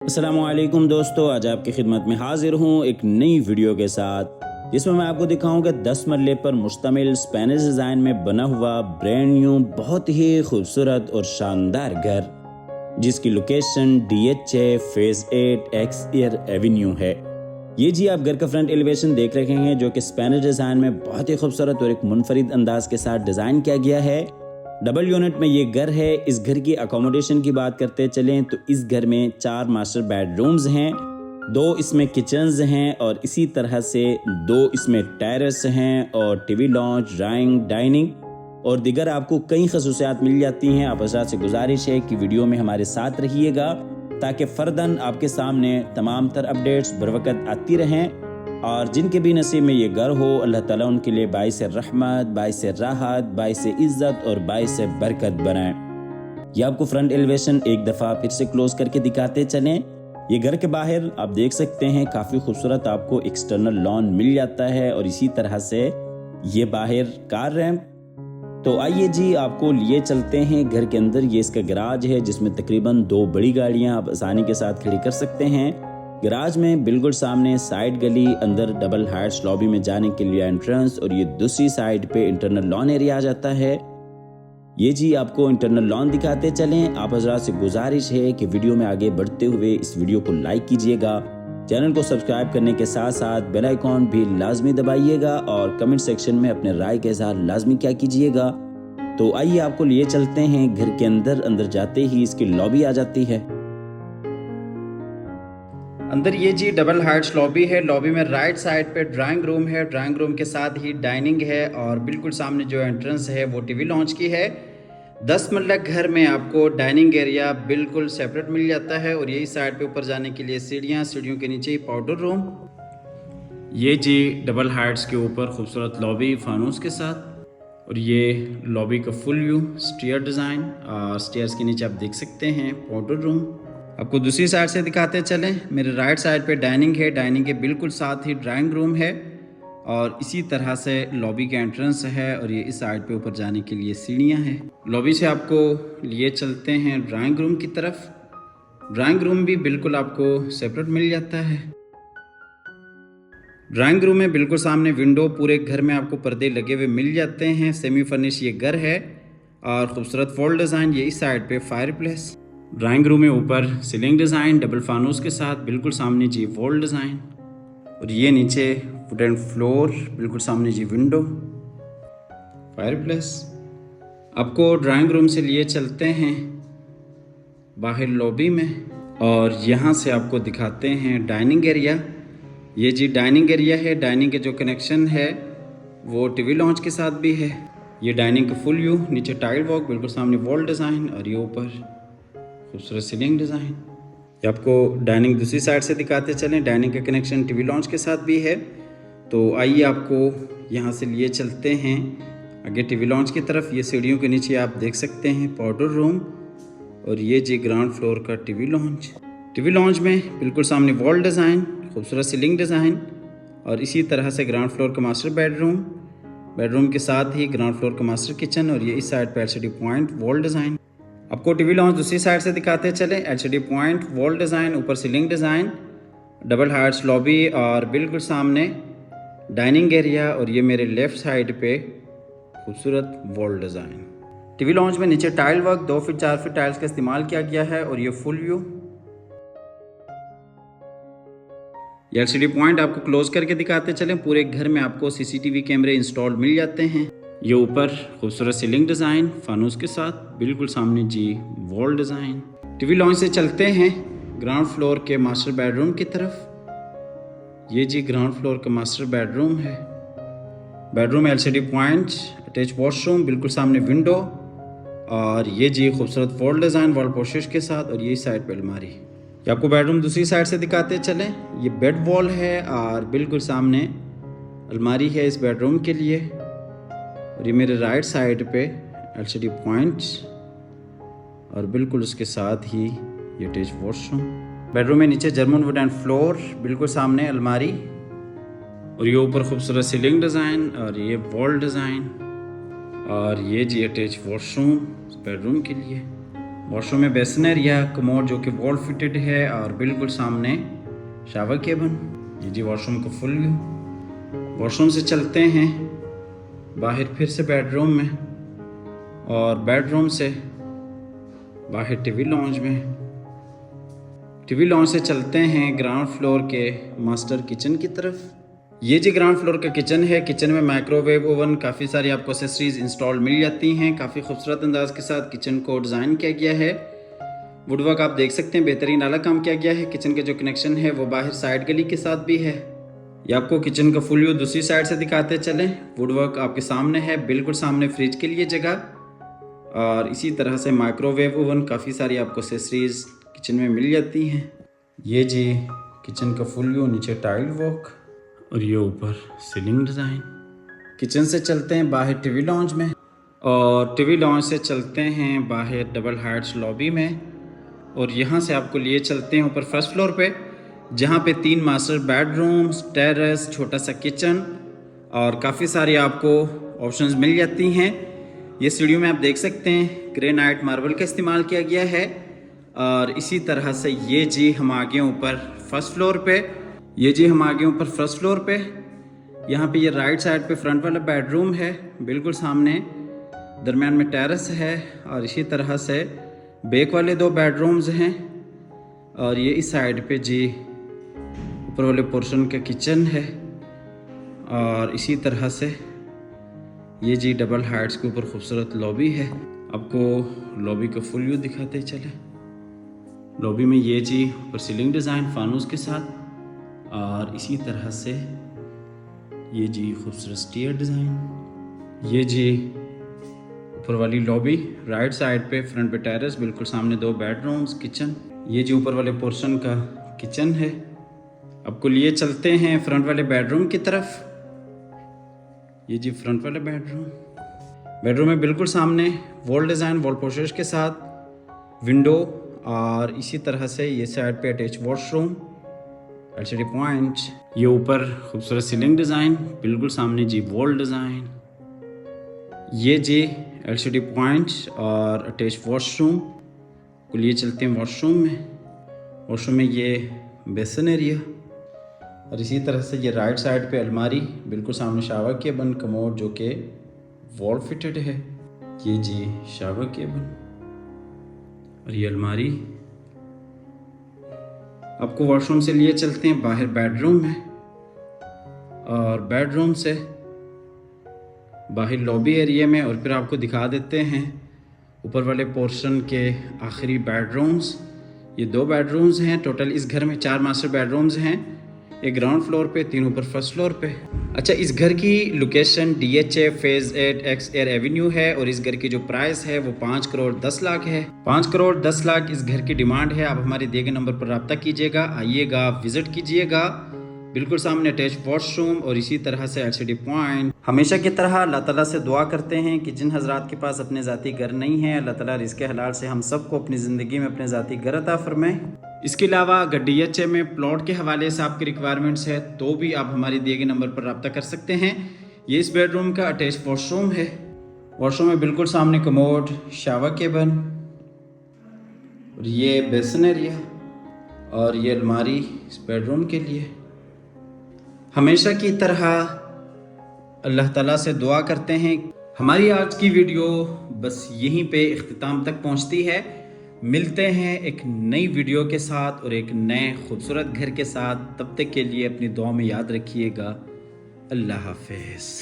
अस्सलामुअलैकुम दोस्तों, आज आपकी खिदमत में हाजिर हूँ एक नई वीडियो के साथ जिसमें मैं आपको दिखाऊंगा 10 मरले पर मुश्तमिल स्पेनिश डिज़ाइन में बना हुआ ब्रांड न्यू बहुत ही खूबसूरत और शानदार घर, जिसकी लोकेशन DHA फेज 8 एक्सएयर एवेन्यू है। ये जी आप घर का फ्रंट एलिवेशन देख रहे हैं, जो कि स्पेनिश डिज़ाइन में बहुत ही खूबसूरत और एक मुनफरिद अंदाज के साथ डिज़ाइन किया गया है। डबल यूनिट में ये घर है। इस घर की अकोमोडेशन की बात करते चलें तो इस घर में 4 मास्टर बेडरूम्स हैं, 2 इसमें किचन्स हैं और इसी तरह से 2 इसमें टेरेस हैं और टीवी लॉन्च, ड्राइंग, डाइनिंग और दिगर आपको कई खसूसियात मिल जाती हैं। आप हज़रात से गुजारिश है कि वीडियो में हमारे साथ रहिएगा ताकि फ़र्दन आपके सामने तमाम तर अपडेट्स बरवकत आती रहें और जिनके भी नसीब में ये घर हो, अल्लाह ताला उनके लिए बाइस रहमत, बाइस राहत, बाइस इज़्ज़त और बाइस बरकत बनाए। ये आपको फ्रंट एलिवेशन एक दफ़ा फिर से क्लोज करके दिखाते चलें। ये घर के बाहर आप देख सकते हैं काफ़ी खूबसूरत आपको एक्सटर्नल लॉन मिल जाता है और इसी तरह से ये बाहर कार रैंप। तो आइए जी आपको लिए चलते हैं घर के अंदर। ये इसका गराज है जिसमें तकरीबन 2 बड़ी गाड़ियाँ आप आसानी के साथ खड़ी कर सकते हैं। गराज में बिल्कुल सामने साइड गली, अंदर डबल हाइट्स लॉबी में जाने के लिए एंट्रेंस और ये दूसरी साइड पे इंटरनल लॉन एरिया आ जाता है। ये जी आपको इंटरनल लॉन दिखाते चलें। आप हज़रात से गुजारिश है कि वीडियो में आगे बढ़ते हुए इस वीडियो को लाइक कीजिएगा, चैनल को सब्सक्राइब करने के साथ साथ बेल आइकॉन भी लाजमी दबाइएगा और कमेंट सेक्शन में अपने राय के इज़हार लाजमी क्या कीजिएगा। तो आइए आपको लिए चलते हैं घर के अंदर। अंदर जाते ही इसकी लॉबी आ जाती है। अंदर ये जी डबल हाइट्स लॉबी है। लॉबी में राइट साइड पे ड्राइंग रूम है, ड्राइंग रूम के साथ ही डाइनिंग है और बिल्कुल सामने जो एंट्रेंस है वो टीवी लॉन्च की है। 10 मरला घर में आपको डाइनिंग एरिया बिल्कुल सेपरेट मिल जाता है और यही साइड पे ऊपर जाने के लिए सीढ़ियाँ, सीढ़ियों के नीचे ही पाउडर रूम। ये जी डबल हाइट्स के ऊपर खूबसूरत लॉबी फानूस के साथ और ये लॉबी का फुल व्यू स्टेयर डिज़ाइन और स्टेयर्स के नीचे आप देख सकते हैं पाउडर रूम। आपको दूसरी साइड से दिखाते चलें। मेरे राइट साइड पे डाइनिंग है, डाइनिंग के बिल्कुल साथ ही ड्राइंग रूम है और इसी तरह से लॉबी का एंट्रेंस है और ये इस साइड पे ऊपर जाने के लिए सीढ़ियां हैं। लॉबी से आपको लिए चलते हैं ड्राइंग रूम की तरफ। ड्राइंग रूम भी बिल्कुल आपको सेपरेट मिल जाता है। ड्राइंग रूम में बिल्कुल सामने विंडो, पूरे घर में आपको पर्दे लगे हुए मिल जाते हैं। सेमी फर्निश ये घर है और खूबसूरत वॉल डिज़ाइन। ये इस साइड पे फायर प्लेस। ड्राइंग रूम में ऊपर सीलिंग डिज़ाइन डबल फानूस के साथ, बिल्कुल सामने जी वॉल डिज़ाइन और ये नीचे वुडन फ्लोर, बिल्कुल सामने जी विंडो, फायर प्लेस। आपको ड्राइंग रूम से लिए चलते हैं बाहर लॉबी में और यहाँ से आपको दिखाते हैं डाइनिंग एरिया। ये जी डाइनिंग एरिया है। डाइनिंग के जो कनेक्शन है वो टीवी लॉन्च के साथ भी है। ये डाइनिंग का फुल व्यू, नीचे टाइल वॉक, बिल्कुल सामने वॉल डिज़ाइन और ये ऊपर खूबसूरत सीलिंग डिज़ाइन। ये आपको डाइनिंग दूसरी साइड से दिखाते चलें। डाइनिंग का कनेक्शन टीवी लॉन्च के साथ भी है। तो आइए आपको यहाँ से लिए चलते हैं आगे टीवी लॉन्च की तरफ। ये सीढ़ियों के नीचे आप देख सकते हैं पाउडर रूम और ये जी ग्राउंड फ्लोर का टीवी लॉन्च। टीवी लॉन्च में बिल्कुल सामने वॉल डिज़ाइन, खूबसूरत सीलिंग डिज़ाइन और इसी तरह से ग्राउंड फ्लोर का मास्टर बेडरूम, बेडरूम के साथ ही ग्राउंड फ्लोर का मास्टर किचन और ये इस साइड पर LCD पॉइंट वॉल डिज़ाइन। आपको टीवी लॉन्च दूसरी साइड से दिखाते चले। LCD पॉइंट वॉल डिज़ाइन, ऊपर ceiling design, double Heights lobby और बिल्कुल सामने डाइनिंग एरिया और ये मेरे लेफ़्ट साइड पे खूबसूरत वॉल डिज़ाइन। टीवी लॉन्च में नीचे tile work 2 feet 4 feet tiles का इस्तेमाल किया गया है और ये फुल व्यू। ये LCD पॉइंट आपको क्लोज करके दिखाते चलें। पूरे घर में आपको CCTV कैमरे इंस्टॉल मिल जाते हैं। ये ऊपर खूबसूरत सीलिंग डिज़ाइन फानूस के साथ, बिल्कुल सामने जी वॉल डिज़ाइन। टीवी लॉन्च से चलते हैं ग्राउंड फ्लोर के मास्टर बेडरूम की तरफ। ये जी ग्राउंड फ्लोर का मास्टर बेडरूम है। बेडरूम में LCD पॉइंट, अटैच वॉशरूम, बिल्कुल सामने विंडो और ये जी खूबसूरत वॉल डिज़ाइन वॉल पोशिश के साथ और ये साइड पर अलमारी। ये आपको बेडरूम दूसरी साइड से दिखाते चलें। ये बेड वॉल है और बिल्कुल सामने अलमारी है इस बेडरूम के लिए और ये मेरे राइट साइड पे LCD पॉइंट और बिल्कुल उसके साथ ही ये अटैच वॉशरूम। बेडरूम में नीचे जर्मन वुड एंड फ्लोर, बिल्कुल सामने अलमारी और ये ऊपर खूबसूरत सीलिंग डिज़ाइन और ये वॉल डिज़ाइन और ये जी अटैच वॉशरूम बेडरूम के लिए। वॉशरूम में बेसिन एरिया, कमोड जो कि वॉल फिटेड है और बिल्कुल सामने शावर केबिन। ये जी वॉशरूम का फुल व्यू। वॉशरूम से चलते हैं बाहर फिर से बेडरूम में, और बेडरूम से बाहर टीवी लॉन्ज में। टीवी लॉन्ज से चलते हैं ग्राउंड फ्लोर के मास्टर किचन की तरफ। ये जी ग्राउंड फ्लोर का किचन है। किचन में माइक्रोवेव ओवन, काफ़ी सारी आपको एक्सेसरीज इंस्टॉल मिल जाती हैं। काफ़ी खूबसूरत अंदाज के साथ किचन को डिज़ाइन किया गया है। वुडवर्क आप देख सकते हैं, बेहतरीन आला काम किया गया है। किचन के जो कनेक्शन है वो बाहर साइड गली के साथ भी है। ये आपको किचन का फुल व्यू दूसरी साइड से दिखाते चलें। वुडवर्क आपके सामने है, बिल्कुल सामने फ्रिज के लिए जगह, और इसी तरह से माइक्रोवेव ओवन, काफ़ी सारी आपको एक्सेसरीज किचन में मिल जाती हैं। ये जी किचन का फुल व्यू, नीचे टाइल वर्क और ये ऊपर सीलिंग डिज़ाइन। किचन से चलते हैं बाहर टीवी लॉन्ज में, और टीवी लॉन्ज से चलते हैं बाहर डबल हाइट्स लॉबी में, और यहाँ से आपको लिए चलते हैं ऊपर फर्स्ट फ्लोर पे, जहाँ पे 3 मास्टर बेडरूम्स, टेरेस, छोटा सा किचन और काफ़ी सारी आपको ऑप्शंस मिल जाती हैं। ये सीढ़ियों में आप देख सकते हैं ग्रेनाइट मार्बल का इस्तेमाल किया गया है। और इसी तरह से ये जी हम आ गए ऊपर फर्स्ट फ्लोर पे। ये जी हम आ गए ऊपर फर्स्ट फ्लोर पे। यहाँ पे ये राइट साइड पे फ्रंट वाला बेडरूम है, बिल्कुल सामने दरमियान में टेरेस है, और इसी तरह से बैक वाले 2 बेडरूम्स हैं, और ये इस साइड पे जी ऊपर वाले पोर्शन का किचन है, और इसी तरह से ये जी डबल हाइट्स के ऊपर खूबसूरत लॉबी है। आपको लॉबी का फुल व्यू दिखाते चले। लॉबी में ये जी ऊपर सीलिंग डिज़ाइन फानूस के साथ, और इसी तरह से ये जी खूबसूरत स्टेयर डिज़ाइन। ये जी ऊपर वाली लॉबी, राइट साइड पे फ्रंट पे टेरेस, बिल्कुल सामने 2 बेडरूम्स, किचन। ये जी ऊपर वाले पोर्शन का किचन है। आपको लिए चलते हैं फ्रंट वाले बेडरूम की तरफ। ये जी फ्रंट वाला बेडरूम में बिल्कुल सामने वॉल डिज़ाइन, वॉल पोस्टर्स के साथ विंडो, और इसी तरह से ये साइड पे अटैच वॉशरूम, एलसीडी पॉइंट। ये ऊपर खूबसूरत सीलिंग डिज़ाइन, बिल्कुल सामने जी वॉल डिज़ाइन। ये जी एलसीडी पॉइंट और अटैच वॉशरूम। को लिए चलते हैं वॉशरूम में। वॉशरूम में ये बेसिन एरिया, और इसी तरह से ये राइट साइड पे अलमारी, बिल्कुल सामने शावर केबिन, कमोड जो कि वॉल फिटेड है। ये जी शावर केबिन और ये अलमारी। आपको वॉशरूम से लिए चलते हैं बाहर बेडरूम में, और बेडरूम से बाहर लॉबी एरिया में, और फिर आपको दिखा देते हैं ऊपर वाले पोर्शन के आखिरी बेडरूम्स। ये 2 बेडरूम्स हैं टोटल। इस घर में 4 मास्टर बेडरूम्स हैं, एक ग्राउंड फ्लोर पे, 3 ऊपर फर्स्ट फ्लोर पे। अच्छा, इस घर की location DHA phase 8 x air Avenue है, और इस घर की जो प्राइस है वो 5 करोड़ 10 लाख है। 5 करोड़ 10 लाख इस घर की डिमांड है। आप हमारे दिए गए नंबर पर रब्ता कीजिएगा, आइएगा, विजिट कीजिएगा। बिल्कुल सामने अटैच वॉशरूम, और इसी तरह से एलसीडी पॉइंट। हमेशा की तरह अल्लाह ताला से दुआ करते हैं कि जिन हजरात के पास अपने ज़ाती घर नहीं है, अल्लाह ताला रिज़्क़ हलाल से हम सबको अपनी ज़िंदगी में अपने ज़ाती घर अता फरमाए। इसके अलावा अगर DHA में प्लॉट के हवाले से आपकी रिक्वायरमेंट्स है तो भी आप हमारे दिए गए नंबर पर रब्ता कर सकते हैं। ये इस बेडरूम का अटैच वॉशरूम है। वॉशरूम में बिल्कुल सामने कमोड, शावर केबिन, और ये बेसिन एरिया, और ये अलमारी इस बेडरूम के लिए। हमेशा की तरह अल्लाह ताला से दुआ करते हैं। हमारी आज की वीडियो बस यहीं पे इख्तिताम तक पहुंचती है। मिलते हैं एक नई वीडियो के साथ और एक नए खूबसूरत घर के साथ। तब तक के लिए अपनी दुआ में याद रखिएगा। अल्लाह हाफिज़।